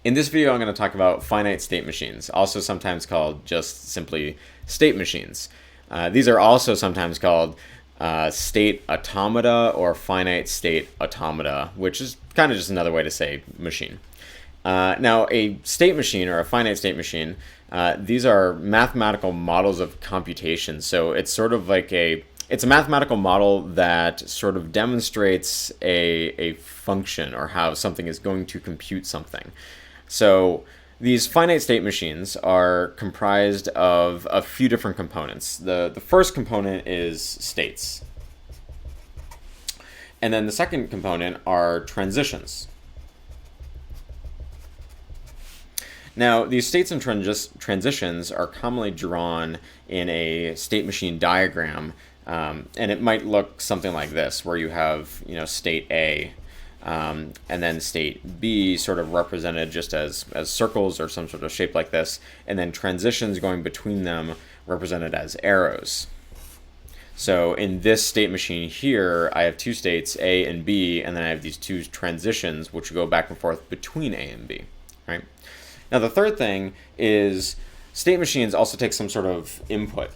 In this video, I'm going to talk about finite state machines, also sometimes called just simply state machines. These are also sometimes called state automata or finite state automata, which is kind of just another way to say machine. Now, a state machine or a finite state machine, these are mathematical models of computation. So it's sort of like it's a mathematical model that sort of demonstrates a function or how something is going to compute something. So these finite state machines are comprised of a few different components. The first component is states. And then the second component are transitions. Now, these states and transitions are commonly drawn in a state machine diagram, and it might look something like this, where you have, state A, and then state B sort of represented just as circles or some sort of shape like this, and then transitions going between them represented as arrows. So in this state machine here, I have two states, A and B, and then I have these two transitions which go back and forth between A and B, right? Now the third thing is state machines also take some sort of input.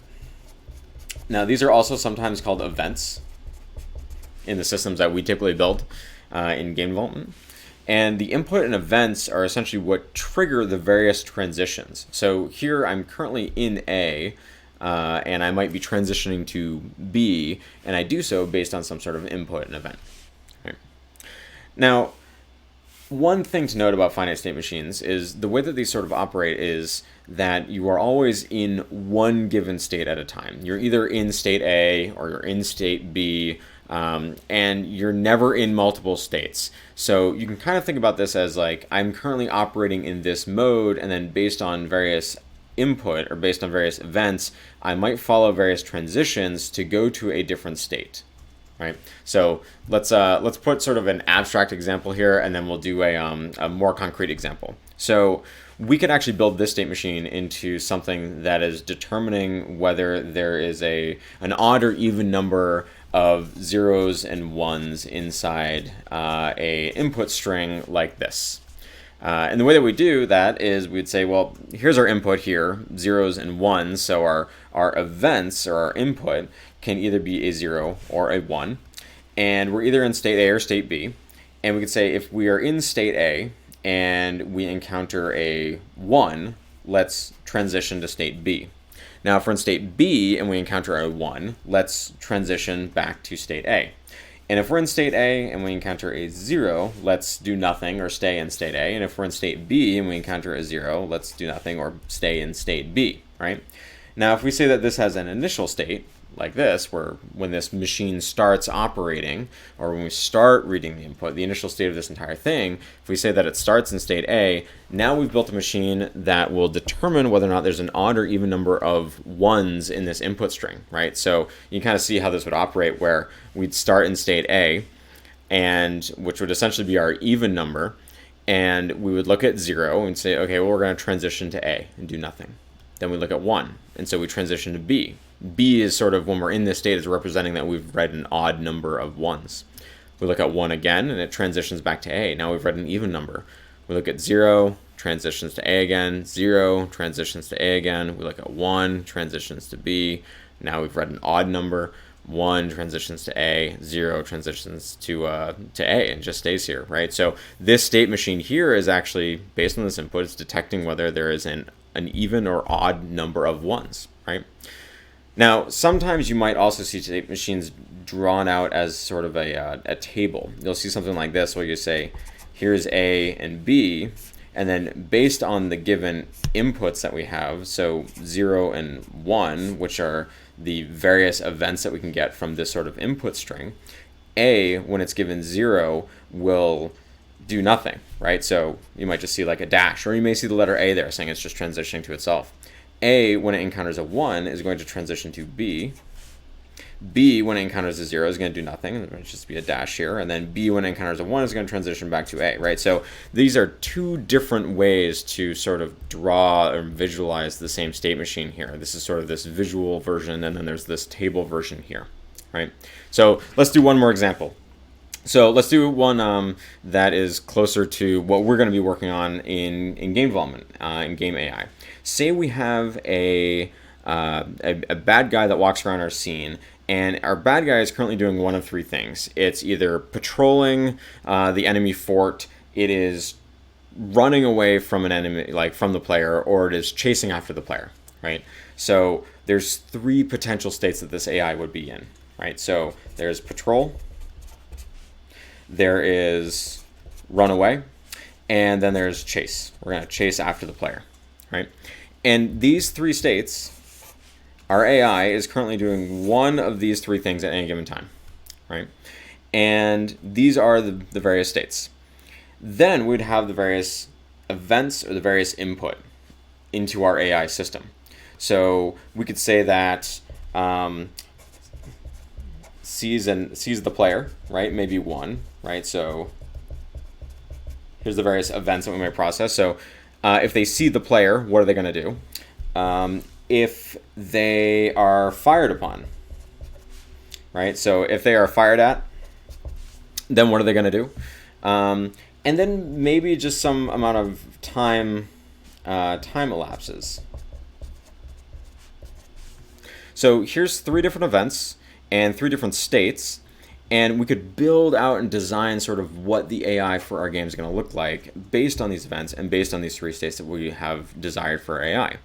Now these are also sometimes called events in the systems that we typically build in game development. And the input and events are essentially what trigger the various transitions. So here I'm currently in A, and I might be transitioning to B, and I do so based on some sort of input and event. Right. Now, one thing to note about finite state machines is the way that these sort of operate is that you are always in one given state at a time. You're either in state A or you're in state B, and you're never in multiple states. So you can kind of think about this as like, I'm currently operating in this mode, and then based on various input or based on various events, I might follow various transitions to go to a different state. Right. So let's put sort of an abstract example here, and then we'll do a more concrete example. So we could actually build this state machine into something that is determining whether there is an odd or even number of zeros and ones inside a input string like this. And the way that we do that is we'd say, well, here's our input here, zeros and ones. So our events or our input can either be a 0 or a 1. And we're either in state A or state B. And we could say if we are in state A and we encounter a 1, let's transition to state B. Now, if we're in state B and we encounter a 1, let's transition back to state A. And if we're in state A and we encounter a 0, let's do nothing or stay in state A. And if we're in state B and we encounter a 0, let's do nothing or stay in state B, right? Now, if we say that this has an initial state, like this, where when this machine starts operating, or when we start reading the input, the initial state of this entire thing, if we say that it starts in state A, now we've built a machine that will determine whether or not there's an odd or even number of ones in this input string, right? So you kind of see how this would operate, where we'd start in state A, and which would essentially be our even number, and we would look at 0 and say, okay, well, we're going to transition to A and do nothing. Then we look at 1, and so we transition to B. B is sort of, when we're in this state, is representing that we've read an odd number of ones. We look at 1 again, and it transitions back to A. Now we've read an even number. We look at 0, transitions to A again, 0, transitions to A again. We look at 1, transitions to B. Now we've read an odd number. 1 transitions to A, 0 transitions to A, and just stays here, right? So this state machine here is actually, based on this input, it's detecting whether there is an even or odd number of ones, right? Now, sometimes you might also see state machines drawn out as sort of a table. You'll see something like this where you say, here's A and B, and then based on the given inputs that we have, so 0 and 1, which are the various events that we can get from this sort of input string, A, when it's given 0, will do nothing, right? So you might just see like a dash, or you may see the letter A there saying it's just transitioning to itself. A, when it encounters a 1, is going to transition to B. B, when it encounters a 0, is going to do nothing. There's going to just be a dash here. And then B, when it encounters a 1, is going to transition back to A, right? So these are two different ways to sort of draw or visualize the same state machine here. This is sort of this visual version, and then there's this table version here, right? So let's do one more example. So let's do one that is closer to what we're going to be working on in game development, in game AI. Say we have a bad guy that walks around our scene, and our bad guy is currently doing one of three things. It's either patrolling the enemy fort, it is running away from an enemy, like from the player, or it is chasing after the player, right? So there's three potential states that this AI would be in, right? So there's patrol, there is run away, and then there's chase. We're going to chase after the player, right? And these three states, our AI is currently doing one of these three things at any given time, right? And these are the various states. Then we'd have the various events or the various input into our AI system. So we could say that sees the player, right? Maybe one, right? So here's the various events that we might process. So if they see the player, what are they going to do? If they are fired upon, right? So if they are fired at, then what are they going to do? And then maybe just some amount of time elapses. So here's three different events and three different states, and we could build out and design sort of what the AI for our game is going to look like based on these events and based on these three states that we have desired for our AI.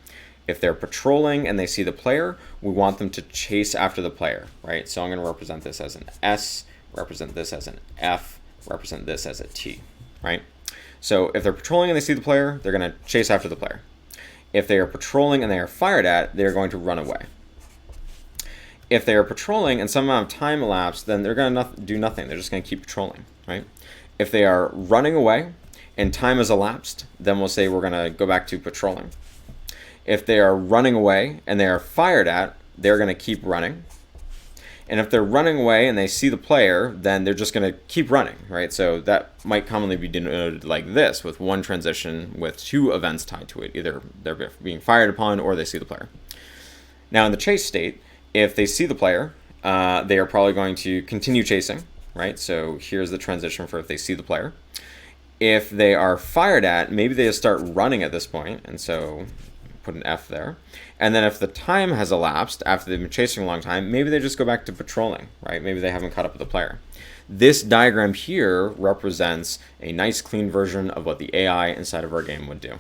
If they're patrolling and they see the player, we want them to chase after the player, right? So I'm going to represent this as an S, represent this as an F, represent this as a T, right? So if they're patrolling and they see the player, they're going to chase after the player. If they are patrolling and they are fired at, they're going to run away. If they are patrolling and some amount of time elapsed, then they're going to do nothing. They're just going to keep patrolling, right? If they are running away and time has elapsed, then we'll say we're going to go back to patrolling. If they are running away and they are fired at, they're going to keep running. And if they're running away and they see the player, then they're just going to keep running, right? So that might commonly be denoted like this, with one transition with two events tied to it. Either they're being fired upon or they see the player. Now in the chase state, if they see the player, they are probably going to continue chasing, right? So here's the transition for if they see the player. If they are fired at, maybe they just start running at this point, and so put an F there. And then if the time has elapsed after they've been chasing a long time, maybe they just go back to patrolling, right? Maybe they haven't caught up with the player. This diagram here represents a nice clean version of what the AI inside of our game would do.